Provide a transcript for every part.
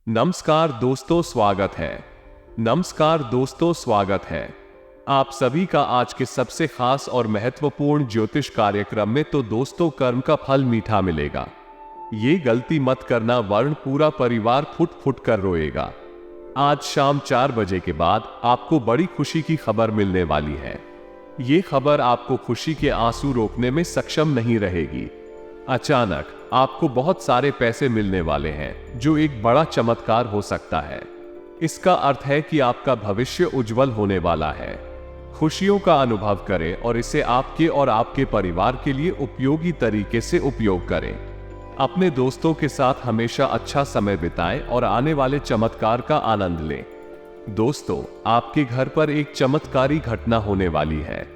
नमस्कार दोस्तों, स्वागत है आप सभी का आज के सबसे खास और महत्वपूर्ण ज्योतिष कार्यक्रम में। तो दोस्तों, कर्म का फल मीठा मिलेगा, ये गलती मत करना वरन पूरा परिवार फुट फुट कर रोएगा। आज शाम 4 बजे के बाद आपको बड़ी खुशी की खबर मिलने वाली है। ये खबर आपको खुशी के आंसू रोकने में सक्षम नहीं रहेगी। अचानक आपको बहुत सारे पैसे मिलने वाले हैं, जो एक बड़ा चमत्कार हो सकता है। इसका अर्थ है कि आपका भविष्य उज्जवल होने वाला है। खुशियों का अनुभव करें और इसे आपके और आपके परिवार के लिए उपयोगी तरीके से उपयोग करें। अपने दोस्तों के साथ हमेशा अच्छा समय बिताएं और आने वाले चमत्कार का आनंद लें। दोस्तों, आपके घर पर एक चमत्कारी घटना होने वाली है।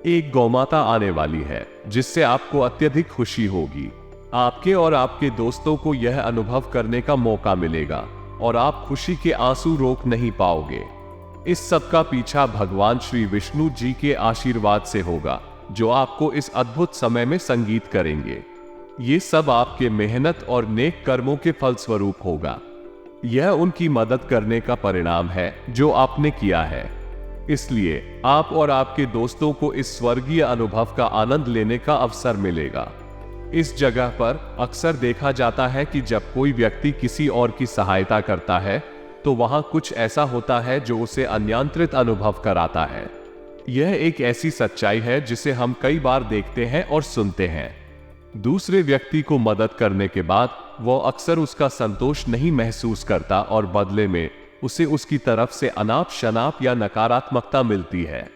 एक गौमाता आने वाली है, जिससे आपको अत्यधिक खुशी होगी। आपके और आपके दोस्तों को यह अनुभव करने का मौका मिलेगा और आप खुशी के आंसू रोक नहीं पाओगे। इस सब का पीछा भगवान श्री विष्णु जी के आशीर्वाद से होगा, जो आपको इस अद्भुत समय में संगीत करेंगे। ये सब आपके मेहनत और नेक कर्मों के फलस्वरूप होगा। यह उनकी मदद करने का परिणाम है जो आपने किया है। इसलिए आप और आपके दोस्तों को इस स्वर्गीय अनुभव का आनंद लेने का अवसर मिलेगा। इस जगह पर अक्सर देखा जाता है कि जब कोई व्यक्ति किसी और की सहायता करता है, तो वहां कुछ ऐसा होता है जो उसे अनियंत्रित अनुभव कराता है। यह एक ऐसी सच्चाई है जिसे हम कई बार देखते हैं और सुनते हैं। दूसरे व्यक्ति को मदद करने के बाद वह अक्सर उसका संतोष नहीं महसूस करता और बदले में उसे उसकी तरफ से अनाप शनाप या नकारात्मकता मिलती है।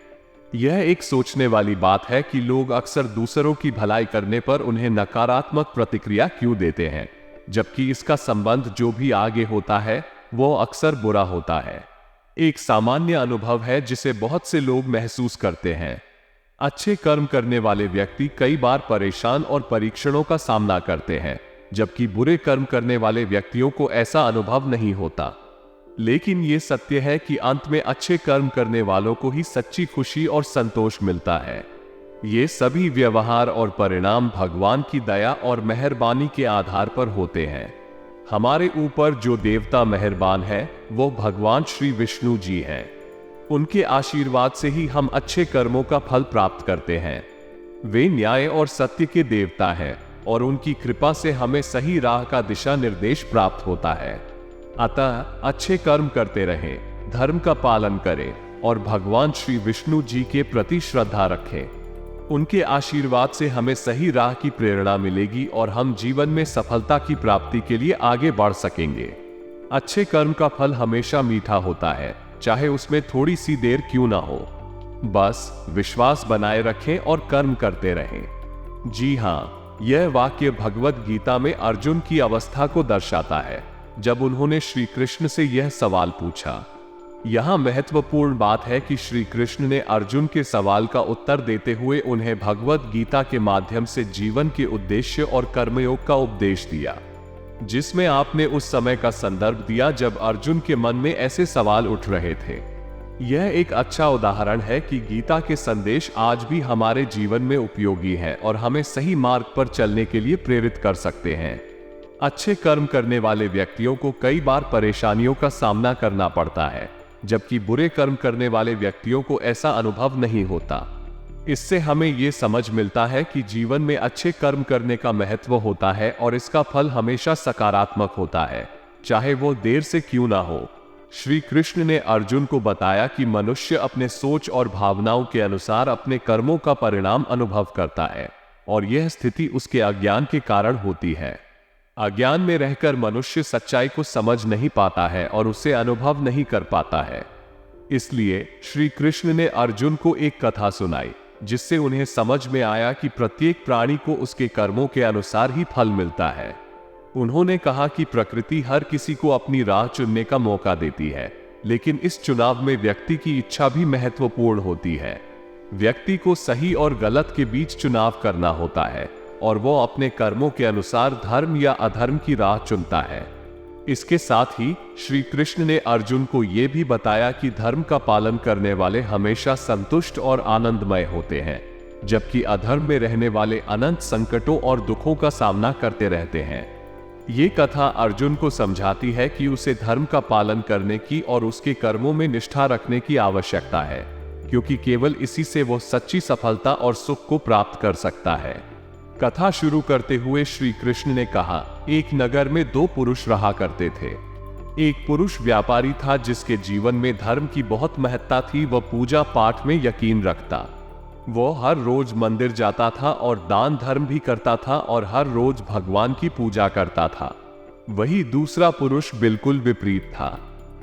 यह एक सोचने वाली बात है कि लोग अक्सर दूसरों की भलाई करने पर उन्हें नकारात्मक प्रतिक्रिया क्यों देते हैं, जबकि इसका संबंध जो भी आगे होता है वो अक्सर बुरा होता है। एक सामान्य अनुभव है जिसे बहुत से लोग महसूस करते हैं। अच्छे कर्म करने वाले व्यक्ति कई बार परेशान और परीक्षणों का सामना करते हैं, जबकि बुरे कर्म करने वाले व्यक्तियों को ऐसा अनुभव नहीं होता। लेकिन यह सत्य है कि अंत में अच्छे कर्म करने वालों को ही सच्ची खुशी और संतोष मिलता है। ये सभी व्यवहार और परिणाम भगवान की दया और मेहरबानी के आधार पर होते हैं। हमारे ऊपर जो देवता मेहरबान है वो भगवान श्री विष्णु जी हैं। उनके आशीर्वाद से ही हम अच्छे कर्मों का फल प्राप्त करते हैं। वे न्याय और सत्य के देवता हैं और उनकी कृपा से हमें सही राह का दिशा निर्देश प्राप्त होता है। अतः अच्छे कर्म करते रहें, धर्म का पालन करें और भगवान श्री विष्णु जी के प्रति श्रद्धा रखें। उनके आशीर्वाद से हमें सही राह की प्रेरणा मिलेगी और हम जीवन में सफलता की प्राप्ति के लिए आगे बढ़ सकेंगे। अच्छे कर्म का फल हमेशा मीठा होता है, चाहे उसमें थोड़ी सी देर क्यों ना हो। बस विश्वास बनाए रखें और कर्म करते रहें। जी हाँ, यह वाक्य भगवद गीता में अर्जुन की अवस्था को दर्शाता है, जब उन्होंने श्री कृष्ण से यह सवाल पूछा। यहां महत्वपूर्ण बात है कि श्री कृष्ण ने अर्जुन के सवाल का उत्तर देते हुए उन्हें भगवद गीता के माध्यम से जीवन के उद्देश्य और कर्मयोग का उपदेश दिया, जिसमें आपने उस समय का संदर्भ दिया जब अर्जुन के मन में ऐसे सवाल उठ रहे थे। यह एक अच्छा उदाहरण है कि गीता के संदेश आज भी हमारे जीवन में उपयोगी हैं और हमें सही मार्ग पर चलने के लिए प्रेरित कर सकते हैं। अच्छे कर्म करने वाले व्यक्तियों को कई बार परेशानियों का सामना करना पड़ता है, जबकि बुरे कर्म करने वाले व्यक्तियों को ऐसा अनुभव नहीं होता। इससे हमें यह समझ मिलता है कि जीवन में अच्छे कर्म करने का महत्व होता है और इसका फल हमेशा सकारात्मक होता है, चाहे वो देर से क्यों ना हो। श्री कृष्ण ने अर्जुन को बताया कि मनुष्य अपने सोच और भावनाओं के अनुसार अपने कर्मों का परिणाम अनुभव करता है और यह स्थिति उसके अज्ञान के कारण होती है। अज्ञान में रहकर मनुष्य सच्चाई को समझ नहीं पाता है और उसे अनुभव नहीं कर पाता है। इसलिए श्री कृष्ण ने अर्जुन को एक कथा सुनाई, जिससे उन्हें समझ में आया कि प्रत्येक प्राणी को उसके कर्मों के अनुसार ही फल मिलता है। उन्होंने कहा कि प्रकृति हर किसी को अपनी राह चुनने का मौका देती है, लेकिन इस चुनाव में व्यक्ति की इच्छा भी महत्वपूर्ण होती है। व्यक्ति को सही और गलत के बीच चुनाव करना होता है और वो अपने कर्मों के अनुसार धर्म या अधर्म की राह चुनता है। इसके साथ ही श्री कृष्ण ने अर्जुन को यह भी बताया कि धर्म का पालन करने वाले हमेशा संतुष्ट और आनंदमय होते हैं, जबकि अधर्म में रहने वाले अनंत संकटों और दुखों का सामना करते रहते हैं। ये कथा अर्जुन को समझाती है कि उसे धर्म का पालन करने की और उसके कर्मों में निष्ठा रखने की आवश्यकता है, क्योंकि केवल इसी से वो सच्ची सफलता और सुख को प्राप्त कर सकता है। कथा शुरू करते हुए श्री कृष्ण ने कहा, एक नगर में दो पुरुष रहा करते थे। एक पुरुष व्यापारी था जिसके जीवन में धर्म की बहुत महत्ता थी। वह पूजा पाठ में यकीन रखता। वो हर रोज मंदिर जाता था और दान धर्म भी करता था और हर रोज भगवान की पूजा करता था। वही दूसरा पुरुष बिल्कुल विपरीत था।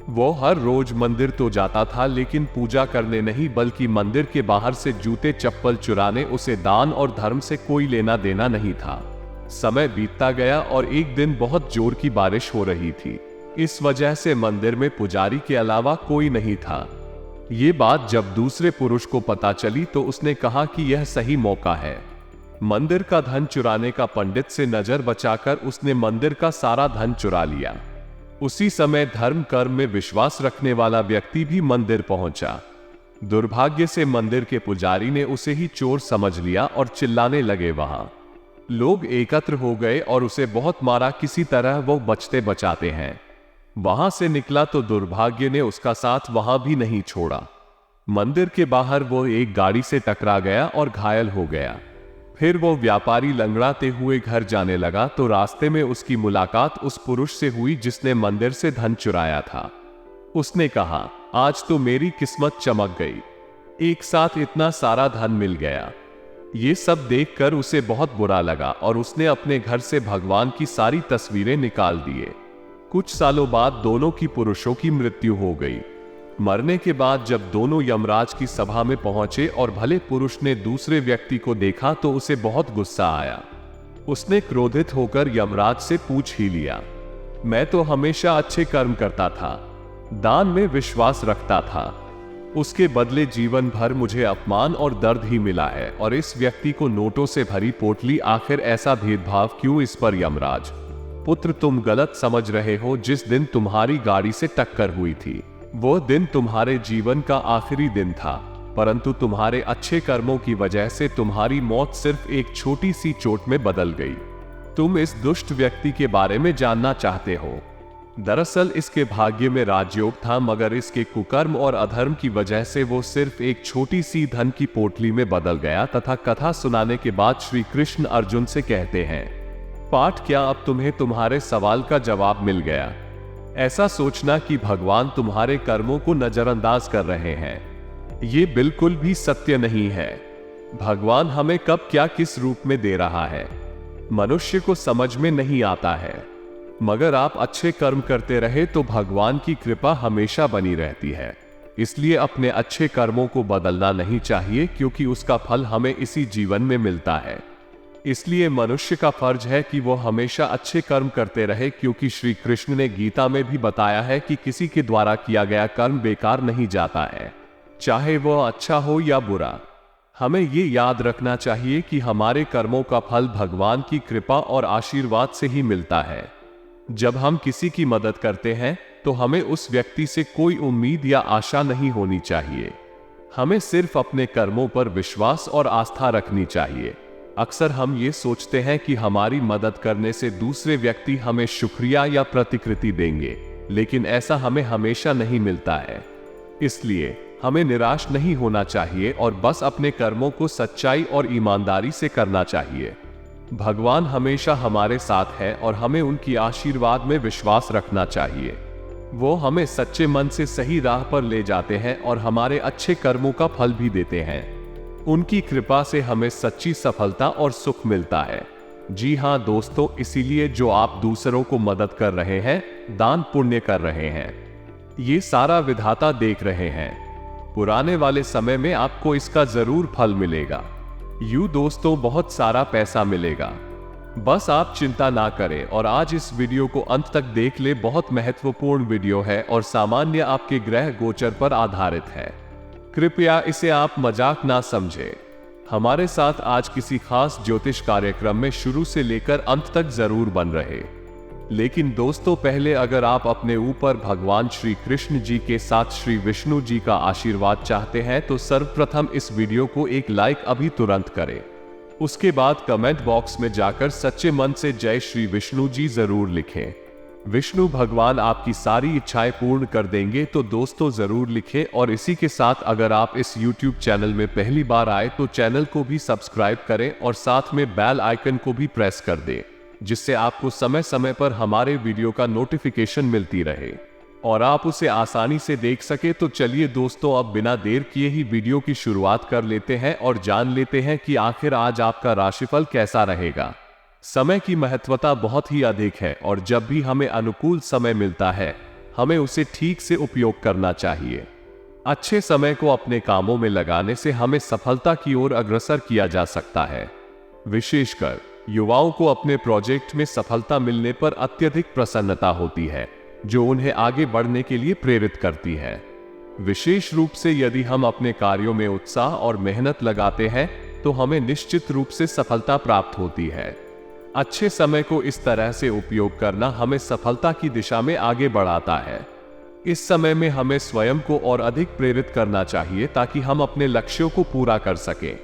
वो हर रोज मंदिर तो जाता था लेकिन पूजा करने नहीं, बल्कि मंदिर के बाहर से जूते चप्पल चुराने। उसे दान और धर्म से कोई लेना देना नहीं था। समय बीतता गया और एक दिन बहुत जोर की बारिश हो रही थी। इस वजह से मंदिर में पुजारी के अलावा कोई नहीं था। ये बात जब दूसरे पुरुष को पता चली तो उसने कहा कि यह सही मौका है। मंदिर का धन चुराने का पंडित से नजर बचाकर उसने मंदिर का सारा धन चुरा लिया। उसी समय धर्म कर्म में विश्वास रखने वाला व्यक्ति भी मंदिर पहुंचा। दुर्भाग्य से मंदिर के पुजारी ने उसे ही चोर समझ लिया और चिल्लाने लगे। वहां लोग एकत्र हो गए और उसे बहुत मारा। किसी तरह वो बचते बचाते हैं वहां से निकला तो दुर्भाग्य ने उसका साथ वहां भी नहीं छोड़ा। मंदिर के बाहर वो एक गाड़ी से टकरा गया और घायल हो गया। फिर वो व्यापारी लंगड़ाते हुए घर जाने लगा तो रास्ते में उसकी मुलाकात उस पुरुष से हुई जिसने मंदिर से धन चुराया था। उसने कहा, आज तो मेरी किस्मत चमक गई, एक साथ इतना सारा धन मिल गया। ये सब देखकर उसे बहुत बुरा लगा और उसने अपने घर से भगवान की सारी तस्वीरें निकाल दिए। कुछ सालों बाद दोनों की पुरुषों की मृत्यु हो गई। मरने के बाद जब दोनों यमराज की सभा में पहुंचे और भले पुरुष ने दूसरे व्यक्ति को देखा तो उसे बहुत गुस्सा आया। उसने क्रोधित होकर यमराज से पूछ ही लिया, मैं तो हमेशा अच्छे कर्म करता था, दान में विश्वास रखता था, उसके बदले जीवन भर मुझे अपमान और दर्द ही मिला है, और इस व्यक्ति को नोटों से भरी पोटली, आखिर ऐसा भेदभाव क्यों इस पर? यमराज पुत्र, तुम गलत समझ रहे हो। जिस दिन तुम्हारी गाड़ी से टक्कर हुई थी वो दिन तुम्हारे जीवन का आखिरी दिन था, परंतु तुम्हारे अच्छे कर्मों की वजह से तुम्हारी मौत सिर्फ एक छोटी सी चोट में बदल गई। तुम इस दुष्ट व्यक्ति के बारे में जानना चाहते हो। दरअसल इसके भाग्य में राजयोग था, मगर इसके कुकर्म और अधर्म की वजह से वो सिर्फ एक छोटी सी धन की पोटली में बदल गया। तथा कथा सुनाने के बाद श्री कृष्ण अर्जुन से कहते हैं, पाठ, क्या अब तुम्हें तुम्हारे सवाल का जवाब मिल गया? ऐसा सोचना कि भगवान तुम्हारे कर्मों को नजरअंदाज कर रहे हैं, ये बिल्कुल भी सत्य नहीं है। भगवान हमें कब क्या किस रूप में दे रहा है मनुष्य को समझ में नहीं आता है, मगर आप अच्छे कर्म करते रहे तो भगवान की कृपा हमेशा बनी रहती है। इसलिए अपने अच्छे कर्मों को बदलना नहीं चाहिए, क्योंकि उसका फल हमें इसी जीवन में मिलता है। इसलिए मनुष्य का फर्ज है कि वो हमेशा अच्छे कर्म करते रहे, क्योंकि श्री कृष्ण ने गीता में भी बताया है कि किसी के द्वारा किया गया कर्म बेकार नहीं जाता है, चाहे वो अच्छा हो या बुरा। हमें ये याद रखना चाहिए कि हमारे कर्मों का फल भगवान की कृपा और आशीर्वाद से ही मिलता है। जब हम किसी की मदद करते हैं तो हमें उस व्यक्ति से कोई उम्मीद या आशा नहीं होनी चाहिए। हमें सिर्फ अपने कर्मों पर विश्वास और आस्था रखनी चाहिए। अक्सर हम ये सोचते हैं कि हमारी मदद करने से दूसरे व्यक्ति हमें शुक्रिया या प्रतिकृति देंगे, लेकिन ऐसा हमें हमेशा नहीं मिलता है। इसलिए हमें निराश नहीं होना चाहिए और बस अपने कर्मों को सच्चाई और ईमानदारी से करना चाहिए। भगवान हमेशा हमारे साथ है और हमें उनकी आशीर्वाद में विश्वास रखना चाहिए। वो हमें सच्चे मन से सही राह पर ले जाते हैं और हमारे अच्छे कर्मों का फल भी देते हैं। उनकी कृपा से हमें सच्ची सफलता और सुख मिलता है। जी हाँ दोस्तों, इसीलिए जो आप दूसरों को मदद कर रहे हैं, दान पुण्य कर रहे हैं, ये सारा विधाता देख रहे हैं। पुराने वाले समय में आपको इसका जरूर फल मिलेगा। यूं दोस्तों बहुत सारा पैसा मिलेगा। बस आप चिंता ना करें और आज इस वीडियो को अंत तक देख ले। बहुत महत्वपूर्ण वीडियो है और सामान्य आपके ग्रह गोचर पर आधारित है। कृपया इसे आप मजाक ना समझें। हमारे साथ आज किसी खास ज्योतिष कार्यक्रम में शुरू से लेकर अंत तक जरूर बन रहे। लेकिन दोस्तों पहले अगर आप अपने ऊपर भगवान श्री कृष्ण जी के साथ श्री विष्णु जी का आशीर्वाद चाहते हैं तो सर्वप्रथम इस वीडियो को एक लाइक अभी तुरंत करें। उसके बाद कमेंट बॉक्स में जाकर सच्चे मन से जय श्री विष्णु जी जरूर लिखें। विष्णु भगवान आपकी सारी इच्छाएं पूर्ण कर देंगे, तो दोस्तों जरूर लिखें। और इसी के साथ अगर आप इस YouTube चैनल में पहली बार आए तो चैनल को भी सब्सक्राइब करें और साथ में बेल आइकन को भी प्रेस कर दें, जिससे आपको समय समय पर हमारे वीडियो का नोटिफिकेशन मिलती रहे और आप उसे आसानी से देख सके। तो चलिए दोस्तों, अब बिना देर किए ही वीडियो की शुरुआत कर लेते हैं और जान लेते हैं कि आखिर आज आपका राशिफल कैसा रहेगा। समय की महत्वता बहुत ही अधिक है और जब भी हमें अनुकूल समय मिलता है हमें उसे ठीक से उपयोग करना चाहिए। अच्छे समय को अपने कामों में लगाने से हमें सफलता की ओर अग्रसर किया जा सकता है। विशेषकर युवाओं को अपने प्रोजेक्ट में सफलता मिलने पर अत्यधिक प्रसन्नता होती है, जो उन्हें आगे बढ़ने के लिए प्रेरित करती है। विशेष रूप से यदि हम अपने कार्यों में उत्साह और मेहनत लगाते हैं तो हमें निश्चित रूप से सफलता प्राप्त होती है। अच्छे समय को इस तरह से उपयोग करना हमें सफलता की दिशा में आगे बढ़ाता है। इस समय में हमें स्वयं को और अधिक प्रेरित करना चाहिए ताकि हम अपने लक्ष्यों को पूरा कर सकें।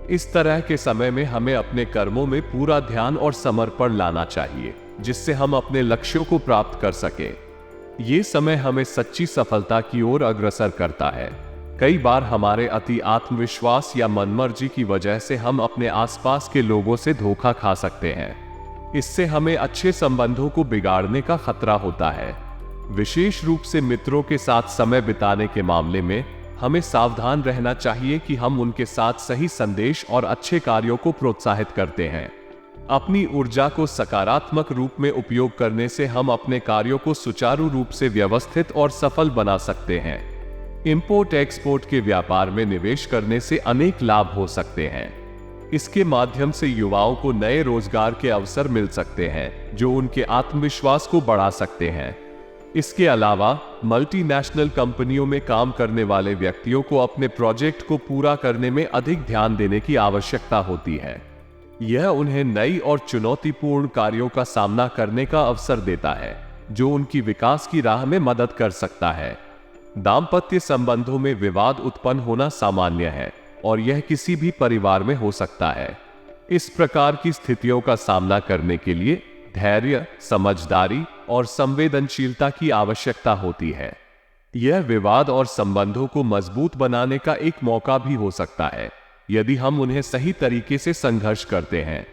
इस तरह के समय में हमें अपने कर्मों में पूरा ध्यान और समर्पण लाना चाहिए, जिससे हम अपने लक्ष्यों को प्राप्त कर सकें। ये समय हमें सच्ची सफलता की ओर अग्रसर करता है। कई बार हमारे अति आत्मविश्वास या मनमर्जी की वजह से हम अपने आसपास के लोगों से धोखा खा सकते हैं। इससे हमें अच्छे संबंधों को बिगाड़ने का खतरा होता है। विशेष रूप से मित्रों के साथ समय बिताने के मामले में हमें सावधान रहना चाहिए कि हम उनके साथ सही संदेश और अच्छे कार्यों को प्रोत्साहित करते हैं। अपनी ऊर्जा को सकारात्मक रूप में उपयोग करने से हम अपने कार्यों को सुचारू रूप से व्यवस्थित और सफल बना सकते हैं। इंपोर्ट एक्सपोर्ट के व्यापार में निवेश करने से अनेक लाभ हो सकते हैं। इसके माध्यम से युवाओं को नए रोजगार के अवसर मिल सकते हैं, जो उनके आत्मविश्वास को बढ़ा सकते हैं। इसके अलावा मल्टीनेशनल कंपनियों में काम करने वाले व्यक्तियों को अपने प्रोजेक्ट को पूरा करने में अधिक ध्यान देने की आवश्यकता होती है। यह उन्हें नई और चुनौतीपूर्ण कार्यों का सामना करने का अवसर देता है, जो उनकी विकास की राह में मदद कर सकता है। दाम्पत्य संबंधों में विवाद उत्पन्न होना सामान्य है और यह किसी भी परिवार में हो सकता है। इस प्रकार की स्थितियों का सामना करने के लिए धैर्य, समझदारी और संवेदनशीलता की आवश्यकता होती है। यह विवाद और संबंधों को मजबूत बनाने का एक मौका भी हो सकता है, यदि हम उन्हें सही तरीके से संघर्ष करते हैं।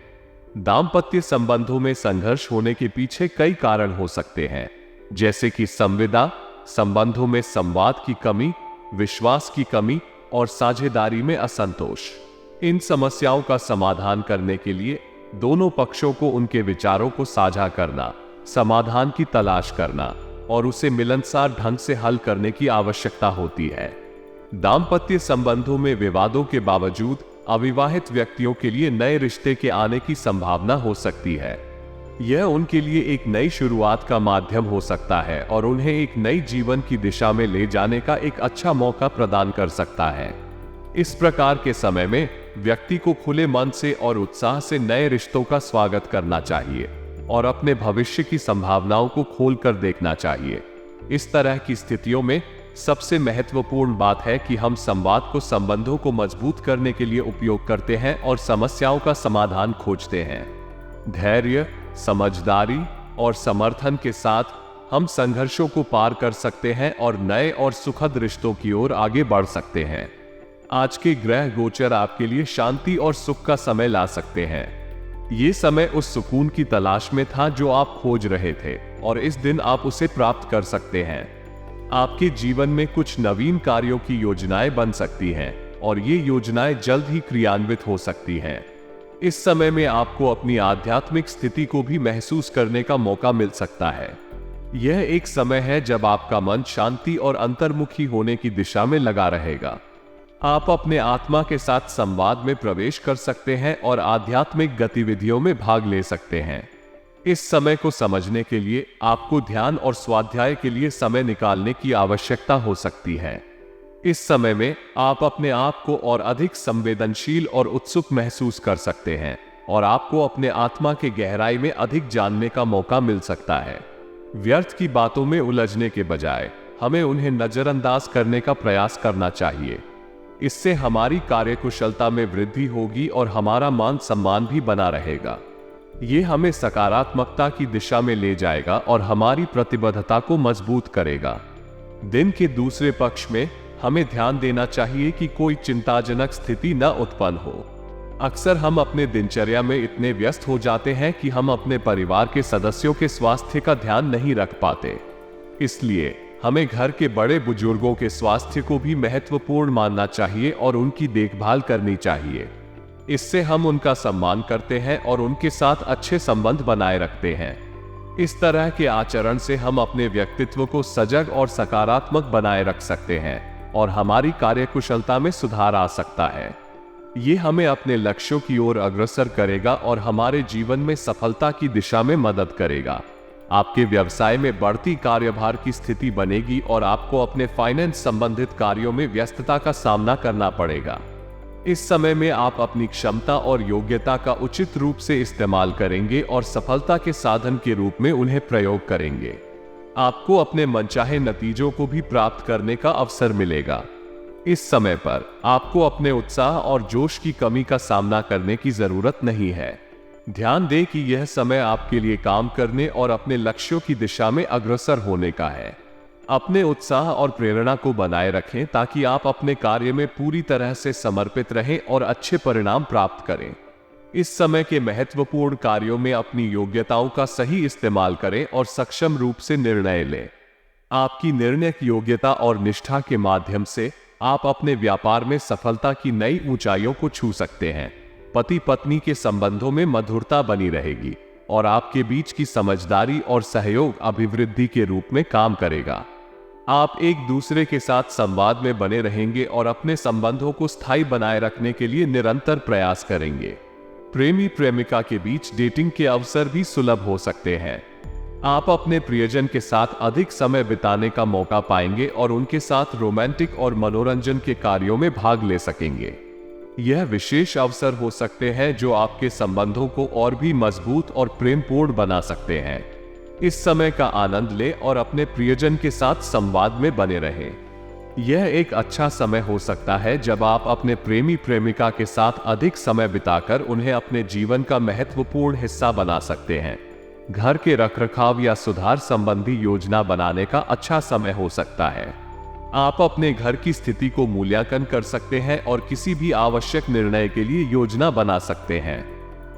दाम्पत्य संबंधों में संघर्ष होने के पीछे कई कारण हो सकते हैं, जैसे कि संविदा, संबंधों में संवाद की कमी, विश्वास की कमी और साझेदारी में असंतोष। इन समस्याओं का समाधान करने के लिए दोनों पक्षों को उनके विचारों को साझा करना, समाधान की तलाश करना और उसे मिलनसार ढंग से हल करने की आवश्यकता होती है। दाम्पत्य संबंधों में विवादों के बावजूद अविवाहित व्यक्तियों के लिए नए रिश्ते के आने की संभावना हो सकती है। यह उनके लिए एक नई शुरुआत का माध्यम हो सकता है और उन्हें एक नई जीवन की दिशा में ले जाने का एक अच्छा मौका प्रदान कर सकता है। इस प्रकार के समय में व्यक्ति को खुले मन से और उत्साह से नए रिश्तों का स्वागत करना चाहिए और अपने भविष्य की संभावनाओं को खोलकर देखना चाहिए। इस तरह की स्थितियों में सबसे महत्वपूर्ण बात है कि हम संवाद को संबंधों को मजबूत करने के लिए उपयोग करते हैं और समस्याओं का समाधान खोजते हैं। धैर्य, समझदारी और समर्थन के साथ हम संघर्षों को पार कर सकते हैं और नए और सुखद रिश्तों की ओर आगे बढ़ सकते हैं। आज के ग्रह गोचर आपके लिए शांति और सुख का समय ला सकते हैं। ये समय उस सुकून की तलाश में था जो आप खोज रहे थे और इस दिन आप उसे प्राप्त कर सकते हैं। आपके जीवन में कुछ नवीन कार्यों की योजनाएं बन सकती हैं और ये योजनाएं जल्द ही क्रियान्वित हो सकती हैं। इस समय में आपको अपनी आध्यात्मिक स्थिति को भी महसूस करने का मौका मिल सकता है। यह एक समय है जब आपका मन शांति और अंतर्मुखी होने की दिशा में लगा रहेगा। आप अपने आत्मा के साथ संवाद में प्रवेश कर सकते हैं और आध्यात्मिक गतिविधियों में भाग ले सकते हैं। इस समय को समझने के लिए आपको ध्यान और स्वाध्याय के लिए समय निकालने की आवश्यकता हो सकती है। इस समय में आप अपने आप को और अधिक संवेदनशील और उत्सुक महसूस कर सकते हैं और आपको अपने आत्मा के गहराई में अधिक जानने का मौका मिल सकता है। व्यर्थ की बातों में उलझने के बजाय हमें उन्हें नजरअंदाज करने का प्रयास करना चाहिए। इससे हमारी कार्यकुशलता में वृद्धि होगी और हमारा मान सम्मान भी बना रहेगा। ये हमें सकारात्मकता की दिशा में ले जाएगा और हमारी प्रतिबद्धता को मजबूत करेगा। दिन के दूसरे पक्ष में हमें ध्यान देना चाहिए कि कोई चिंताजनक स्थिति न उत्पन्न हो। अक्सर हम अपने दिनचर्या में इतने व्यस्त हो जाते हैं कि हम अपने परिवार के सदस्यों के स्वास्थ्य का ध्यान नहीं रख पाते। इसलिए हमें घर के बड़े बुजुर्गों के स्वास्थ्य को भी महत्वपूर्ण मानना चाहिए और उनकी देखभाल करनी चाहिए। इससे हम उनका सम्मान करते हैं और उनके साथ अच्छे संबंध बनाए रखते हैं। इस तरह के आचरण से हम अपने व्यक्तित्व को सजग और सकारात्मक बनाए रख सकते हैं और हमारी कार्यकुशलता में सुधार आ सकता है। ये हमें अपने लक्ष्यों की ओर अग्रसर करेगा और हमारे जीवन में सफलता की दिशा में मदद करेगा। आपके व्यवसाय में बढ़ती कार्यभार की स्थिति बनेगी और आपको अपने फाइनेंस संबंधित कार्यों में व्यस्तता का सामना करना पड़ेगा। इस समय में आप अपनी क्षमता और योग्यता का उचित रूप से इस्तेमाल करेंगे और सफलता के साधन के रूप में उन्हें प्रयोग करेंगे। आपको अपने मनचाहे नतीजों को भी प्राप्त करने का अवसर मिलेगा। इस समय पर आपको अपने उत्साह और जोश की कमी का सामना करने की जरूरत नहीं है। ध्यान दें कि यह समय आपके लिए काम करने और अपने लक्ष्यों की दिशा में अग्रसर होने का है। अपने उत्साह और प्रेरणा को बनाए रखें ताकि आप अपने कार्य में पूरी तरह से समर्पित रहें और अच्छे परिणाम प्राप्त करें। इस समय के महत्वपूर्ण कार्यों में अपनी योग्यताओं का सही इस्तेमाल करें और सक्षम रूप से निर्णय लें। आपकी निर्णय योग्यता और निष्ठा के माध्यम से आप अपने व्यापार में सफलता की नई ऊंचाइयों को छू सकते हैं। पति पत्नी के संबंधों में मधुरता बनी रहेगी और आपके बीच की समझदारी और सहयोग अभिवृद्धि के रूप में काम करेगा। आप एक दूसरे के साथ संवाद में बने रहेंगे और अपने संबंधों को स्थायी बनाए रखने के लिए निरंतर प्रयास करेंगे। प्रेमी प्रेमिका के बीच डेटिंग के अवसर भी सुलभ हो सकते हैं। आप अपने प्रियजन के साथ अधिक समय बिताने का मौका पाएंगे और उनके साथ रोमांटिक और मनोरंजन के कार्यों में भाग ले सकेंगे। यह विशेष अवसर हो सकते हैं जो आपके संबंधों को और भी मजबूत और प्रेमपूर्ण बना सकते हैं। इस समय का आनंद लें और अपने प्रियजन के साथ संवाद में बने रहें। यह एक अच्छा समय हो सकता है जब आप अपने प्रेमी प्रेमिका के साथ अधिक समय बिताकर उन्हें अपने जीवन का महत्वपूर्ण हिस्सा बना सकते हैं। घर के रखरखाव या सुधार संबंधी योजना बनाने का अच्छा समय हो सकता है। आप अपने घर की स्थिति को मूल्यांकन कर सकते हैं और किसी भी आवश्यक निर्णय के लिए योजना बना सकते हैं।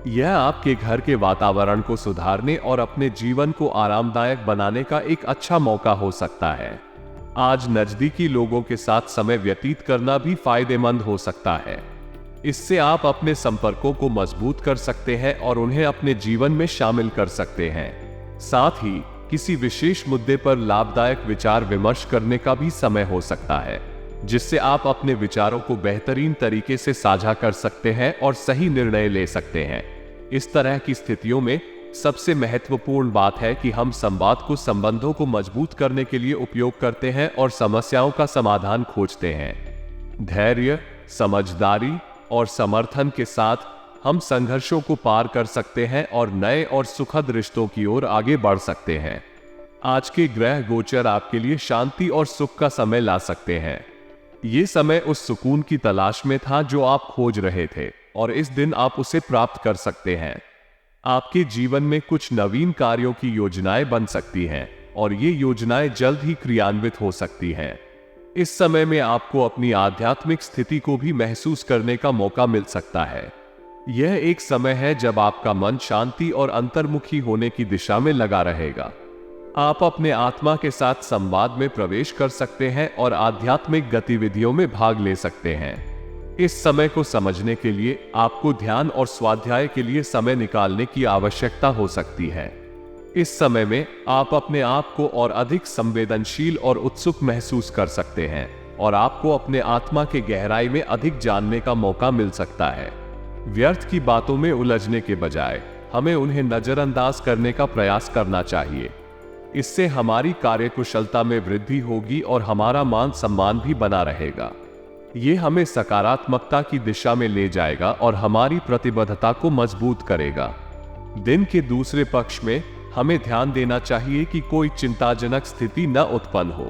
यह आपके घर के वातावरण को सुधारने और अपने जीवन को आरामदायक बनाने का एक अच्छा मौका हो सकता है। आज नजदीकी लोगों के साथ समय व्यतीत करना भी फायदेमंद हो सकता है। इससे आप अपने संपर्कों को मजबूत कर सकते हैं और उन्हें अपने जीवन में शामिल कर सकते हैं। साथ ही किसी विशेष मुद्दे पर लाभदायक विचार विमर्श करने का भी समय हो सकता है, जिससे आप अपने विचारों को बेहतरीन तरीके से साझा कर सकते हैं और सही निर्णय ले सकते हैं। इस तरह की स्थितियों में सबसे महत्वपूर्ण बात है कि हम संवाद को संबंधों को मजबूत करने के लिए उपयोग करते हैं और समस्याओं का समाधान खोजते हैं। धैर्य, समझदारी और समर्थन के साथ हम संघर्षों को पार कर सकते हैं और नए और सुखद रिश्तों की ओर आगे बढ़ सकते हैं। आज के ग्रह गोचर आपके लिए शांति और सुख का समय ला सकते हैं। ये समय उस सुकून की तलाश में था जो आप खोज रहे थे और इस दिन आप उसे प्राप्त कर सकते हैं। आपके जीवन में कुछ नवीन कार्यों की योजनाएं बन सकती हैं और ये योजनाएं जल्द ही क्रियान्वित हो सकती हैं। इस समय में आपको अपनी आध्यात्मिक स्थिति को भी महसूस करने का मौका मिल सकता है। यह एक समय है जब आपका मन शांति और अंतर्मुखी होने की दिशा में लगा रहेगा। आप अपने आत्मा के साथ संवाद में प्रवेश कर सकते हैं और आध्यात्मिक गतिविधियों में भाग ले सकते हैं। इस समय को समझने के लिए आपको ध्यान और स्वाध्याय के लिए समय निकालने की आवश्यकता हो सकती है। इस समय में आप अपने आप को और अधिक संवेदनशील और उत्सुक महसूस कर सकते हैं और आपको अपने आत्मा के गहराई में अधिक जानने का मौका मिल सकता है। व्यर्थ की बातों में उलझने के बजाय हमें उन्हें नजरअंदाज करने का प्रयास करना चाहिए। इससे हमारी कार्यकुशलता में वृद्धि होगी और हमारा मान सम्मान भी बना रहेगा। ये हमें सकारात्मकता की दिशा में ले जाएगा और हमारी प्रतिबद्धता को मजबूत करेगा। दिन के दूसरे पक्ष में हमें ध्यान देना चाहिए कि कोई चिंताजनक स्थिति न उत्पन्न हो।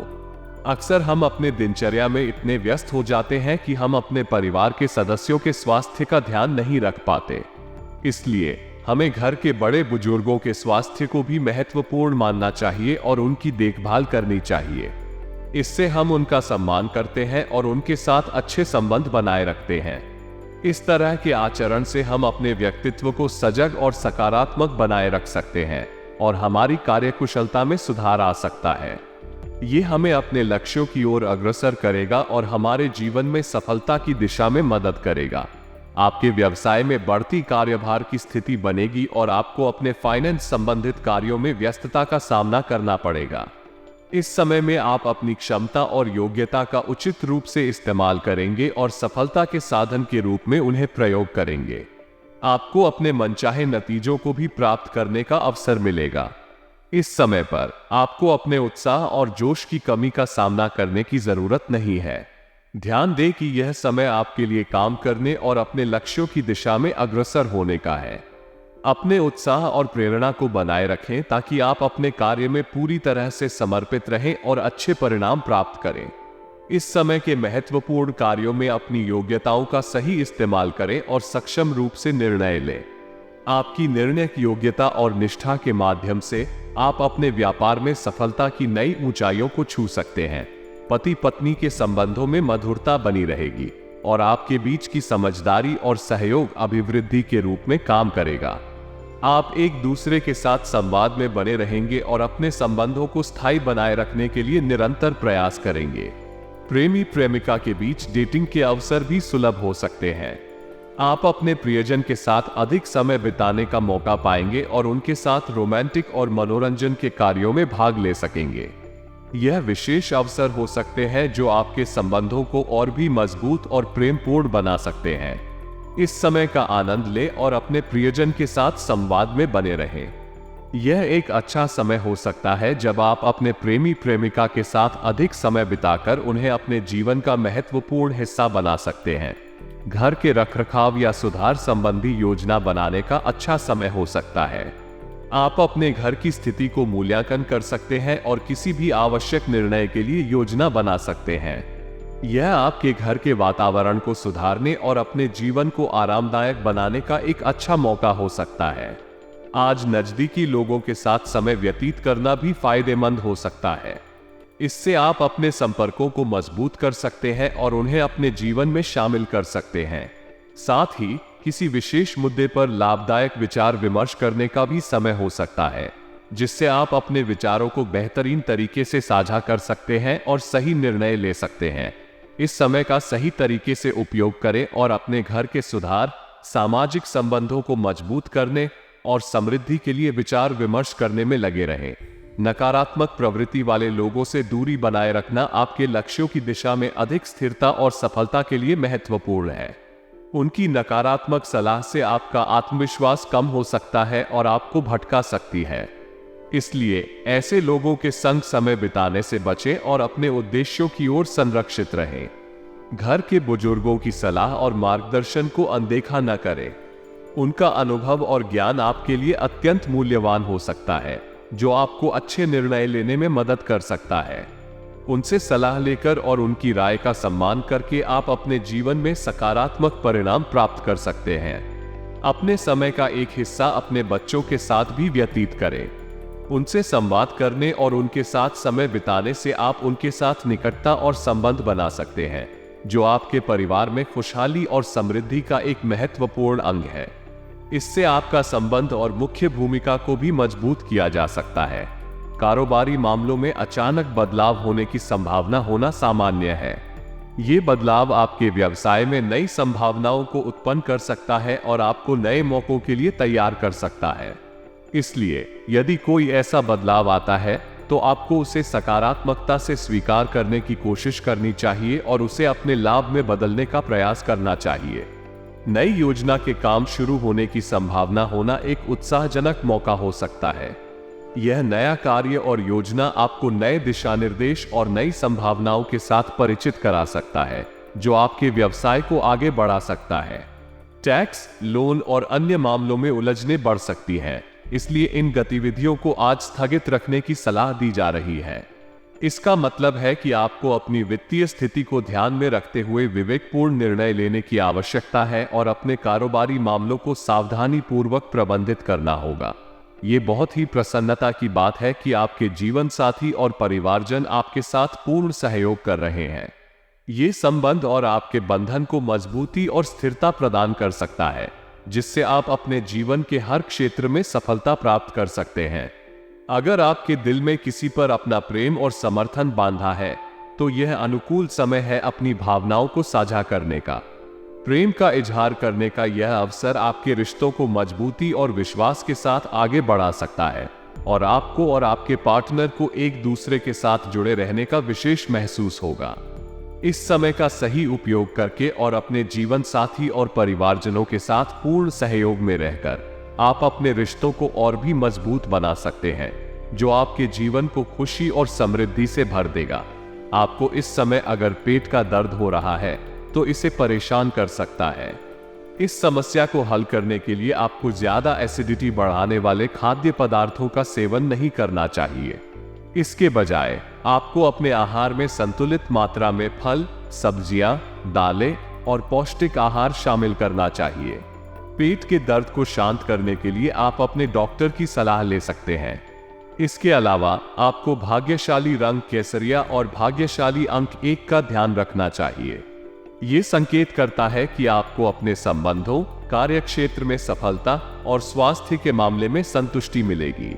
अक्सर हम अपने दिनचर्या में इतने व्यस्त हो जाते हैं कि हम अपने परिवार के सदस्यों के स्वास्थ्य का ध्यान नहीं रख पाते। इसलिए हमें घर के बड़े बुजुर्गों के स्वास्थ्य को भी महत्वपूर्ण मानना चाहिए और उनकी देखभाल करनी चाहिए। इससे हम उनका सम्मान करते हैं और उनके साथ अच्छे संबंध बनाए रखते हैं। इस तरह के आचरण से हम अपने व्यक्तित्व को सजग और सकारात्मक बनाए रख सकते हैं और हमारी कार्यकुशलता में सुधार आ सकता है। ये हमें अपने लक्ष्यों की ओर अग्रसर करेगा और हमारे जीवन में सफलता की दिशा में मदद करेगा। आपके व्यवसाय में बढ़ती कार्यभार की स्थिति बनेगी और आपको अपने फाइनेंस संबंधित कार्यों में व्यस्तता का सामना करना पड़ेगा। इस समय में आप अपनी क्षमता और योग्यता का उचित रूप से इस्तेमाल करेंगे और सफलता के साधन के रूप में उन्हें प्रयोग करेंगे। आपको अपने मनचाहे नतीजों को भी प्राप्त करने का अवसर मिलेगा। इस समय पर आपको अपने उत्साह और जोश की कमी का सामना करने की जरूरत नहीं है। ध्यान दें कि यह समय आपके लिए काम करने और अपने लक्ष्यों की दिशा में अग्रसर होने का है। अपने उत्साह और प्रेरणा को बनाए रखें ताकि आप अपने कार्य में पूरी तरह से समर्पित रहें और अच्छे परिणाम प्राप्त करें। इस समय के महत्वपूर्ण कार्यों में अपनी योग्यताओं का सही इस्तेमाल करें और सक्षम रूप से निर्णय लें। आपकी निर्णय योग्यता और निष्ठा के माध्यम से आप अपने व्यापार में सफलता की नई ऊंचाइयों को छू सकते हैं। पति पत्नी के संबंधों में मधुरता बनी रहेगी और आपके बीच की समझदारी और सहयोग अभिवृद्धि के रूप में काम करेगा। आप एक दूसरे के साथ संवाद में बने रहेंगे और अपने संबंधों को स्थायी बनाए रखने के लिए निरंतर प्रयास करेंगे। प्रेमी प्रेमिका के बीच डेटिंग के अवसर भी सुलभ हो सकते हैं। आप अपने प्रियजन के साथ अधिक समय बिताने का मौका पाएंगे और उनके साथ रोमांटिक और मनोरंजन के कार्यों में भाग ले सकेंगे। यह विशेष अवसर हो सकते हैं जो आपके संबंधों को और भी मजबूत और प्रेमपूर्ण बना सकते हैं। इस समय का आनंद लें और अपने प्रियजन के साथ संवाद में बने रहें। यह एक अच्छा समय हो सकता है जब आप अपने प्रेमी प्रेमिका के साथ अधिक समय बिताकर उन्हें अपने जीवन का महत्वपूर्ण हिस्सा बना सकते हैं। घर के रखरखाव या सुधार संबंधी योजना बनाने का अच्छा समय हो सकता है। आप अपने घर की स्थिति को मूल्यांकन कर सकते हैं और किसी भी आवश्यक निर्णय के लिए योजना बना सकते हैं। यह आपके घर के वातावरण को सुधारने और अपने जीवन को आरामदायक बनाने का एक अच्छा मौका हो सकता है। आज नजदीकी लोगों के साथ समय व्यतीत करना भी फायदेमंद हो सकता है। इससे आप अपने संपर्कों को मजबूत कर सकते हैं और उन्हें अपने जीवन में शामिल कर सकते हैं। साथ ही किसी विशेष मुद्दे पर लाभदायक विचार विमर्श करने का भी समय हो सकता है, जिससे आप अपने विचारों को बेहतरीन तरीके से साझा कर सकते हैं और सही निर्णय ले सकते हैं। इस समय का सही तरीके से उपयोग करें और अपने घर के सुधार, सामाजिक संबंधों को मजबूत करने और समृद्धि के लिए विचार विमर्श करने में लगे रहें। नकारात्मक प्रवृत्ति वाले लोगों से दूरी बनाए रखना आपके लक्ष्यों की दिशा में अधिक स्थिरता और सफलता के लिए महत्वपूर्ण है। उनकी नकारात्मक सलाह से आपका आत्मविश्वास कम हो सकता है और आपको भटका सकती है। इसलिए ऐसे लोगों के संग समय बिताने से बचें और अपने उद्देश्यों की ओर संरक्षित रहें। घर के बुजुर्गों की सलाह और मार्गदर्शन को अनदेखा न करें। उनका अनुभव और ज्ञान आपके लिए अत्यंत मूल्यवान हो सकता है, जो आपको अच्छे निर्णय लेने में मदद कर सकता है। उनसे सलाह लेकर और उनकी राय का सम्मान करके आप अपने जीवन में सकारात्मक परिणाम प्राप्त कर सकते हैं। अपने समय का एक हिस्सा अपने बच्चों के साथ भी व्यतीत करें। उनसे संवाद करने और उनके साथ समय बिताने से आप उनके साथ निकटता और संबंध बना सकते हैं, जो आपके परिवार में खुशहाली और समृद्धि का एक महत्वपूर्ण अंग है। इससे आपका संबंध और मुख्य भूमिका को भी मजबूत किया जा सकता है। कारोबारी मामलों में अचानक बदलाव होने की संभावना होना सामान्य है। ये बदलाव आपके व्यवसाय में नई संभावनाओं को उत्पन्न कर सकता है और आपको नए मौकों के लिए तैयार कर सकता है। इसलिए यदि कोई ऐसा बदलाव आता है तो आपको उसे सकारात्मकता से स्वीकार करने की कोशिश करनी चाहिए और उसे अपने लाभ में बदलने का प्रयास करना चाहिए। नई योजना के काम शुरू होने की संभावना होना एक उत्साहजनक मौका हो सकता है। यह नया कार्य और योजना आपको नए दिशा निर्देश और नई संभावनाओं के साथ परिचित करा सकता है, जो आपके व्यवसाय को आगे बढ़ा सकता है। टैक्स, लोन और अन्य मामलों में उलझनें बढ़ सकती हैं, इसलिए इन गतिविधियों को आज स्थगित रखने की सलाह दी जा रही है। इसका मतलब है कि आपको अपनी वित्तीय स्थिति को ध्यान में रखते हुए विवेकपूर्ण निर्णय लेने की आवश्यकता है और अपने कारोबारी मामलों को सावधानी पूर्वक प्रबंधित करना होगा। ये बहुत ही प्रसन्नता की बात है कि आपके जीवन साथी और परिवारजन आपके साथ पूर्ण सहयोग कर रहे हैं। ये संबंध और आपके बंधन को मजबूती और स्थिरता प्रदान कर सकता है, जिससे आप अपने जीवन के हर क्षेत्र में सफलता प्राप्त कर सकते हैं। अगर आपके दिल में किसी पर अपना प्रेम और समर्थन बांधा है, तो यह अनुकूल समय है अपनी भावनाओं को साझा करने का। प्रेम का इजहार करने का यह अवसर आपके रिश्तों को मजबूती और विश्वास के साथ आगे बढ़ा सकता है और आपको और आपके पार्टनर को एक दूसरे के साथ जुड़े रहने का विशेष महसूस होगा। इस समय का सही उपयोग करके और अपने जीवन साथी और परिवारजनों के साथ पूर्ण सहयोग में रहकर आप अपने रिश्तों को और भी मजबूत बना सकते हैं, जो आपके जीवन को खुशी और समृद्धि से भर देगा। आपको इस समय अगर पेट का दर्द हो रहा है तो इसे परेशान कर सकता है। इस समस्या को हल करने के लिए आपको ज्यादा एसिडिटी बढ़ाने वाले खाद्य पदार्थों का सेवन नहीं करना चाहिए। इसके बजाय आपको अपने आहार में संतुलित मात्रा में फल, सब्जियां, दालें और पौष्टिक आहार शामिल करना चाहिए। पेट के दर्द को शांत करने के लिए आप अपने डॉक्टर की सलाह ले सकते हैं। इसके अलावा आपको भाग्यशाली रंग केसरिया और भाग्यशाली अंक 1 का ध्यान रखना चाहिए। ये संकेत करता है कि आपको अपने संबंधों, कार्यक्षेत्र में सफलता और स्वास्थ्य के मामले में संतुष्टि मिलेगी।